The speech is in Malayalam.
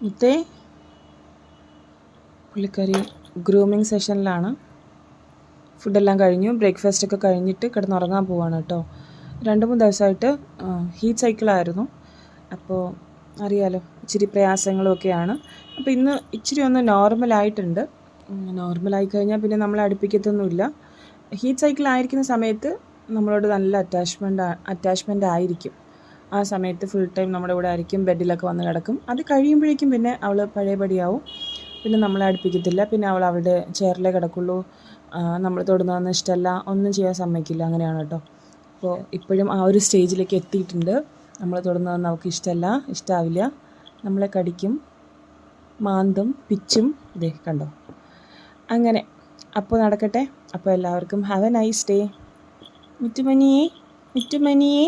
മുത്തേ പുള്ളിക്കാരി ഗ്രൂമിങ് സെഷനിലാണ്. ഫുഡെല്ലാം കഴിഞ്ഞു, ബ്രേക്ക്ഫാസ്റ്റൊക്കെ കഴിഞ്ഞിട്ട് കിടന്നുറങ്ങാൻ പോവാണ് കേട്ടോ. 2-3 ദിവസമായിട്ട് ഹീറ്റ് സൈക്കിളായിരുന്നു. അപ്പോൾ അറിയാലോ, ഇച്ചിരി പ്രയാസങ്ങളൊക്കെയാണ്. അപ്പോൾ ഇന്ന് ഇച്ചിരി ഒന്ന് നോർമലായിട്ടുണ്ട്. നോർമലായി കഴിഞ്ഞാൽ പിന്നെ നമ്മളെ അടുപ്പിക്കത്തൊന്നുമില്ല. ഹീറ്റ് സൈക്കിളായിരിക്കുന്ന സമയത്ത് നമ്മളോട് നല്ല അറ്റാച്ച്മെൻ്റ് ആയിരിക്കും. ആ സമയത്ത് ഫുൾ ടൈം നമ്മുടെ കൂടെ ആയിരിക്കും, ബെഡിലൊക്കെ വന്ന് കിടക്കും. അത് കഴിയുമ്പോഴേക്കും പിന്നെ അവൾ പഴയപടിയാവും. പിന്നെ നമ്മളെ അടുപ്പിക്കത്തില്ല. പിന്നെ അവൾ അവളുടെ ചെയറിലേ കിടക്കുള്ളൂ. നമ്മൾ തൊടുന്നതൊന്നും ഇഷ്ടമല്ല, ഒന്നും ചെയ്യാൻ സമ്മതിക്കില്ല. അങ്ങനെയാണ് കേട്ടോ. അപ്പോൾ ഇപ്പോഴും ആ ഒരു സ്റ്റേജിലേക്ക് എത്തിയിട്ടുണ്ട്. നമ്മൾ തൊടുന്നതൊന്നും അവൾക്ക് ഇഷ്ടമാവില്ല. നമ്മളെ കടിക്കും, മാന്തും, പിച്ചും. ഇതേ കണ്ടോ, അങ്ങനെ. അപ്പോൾ നടക്കട്ടെ. അപ്പോൾ എല്ലാവർക്കും ഹാവ് എ നൈസ് ഡേ. മിറ്റുമണിയേ.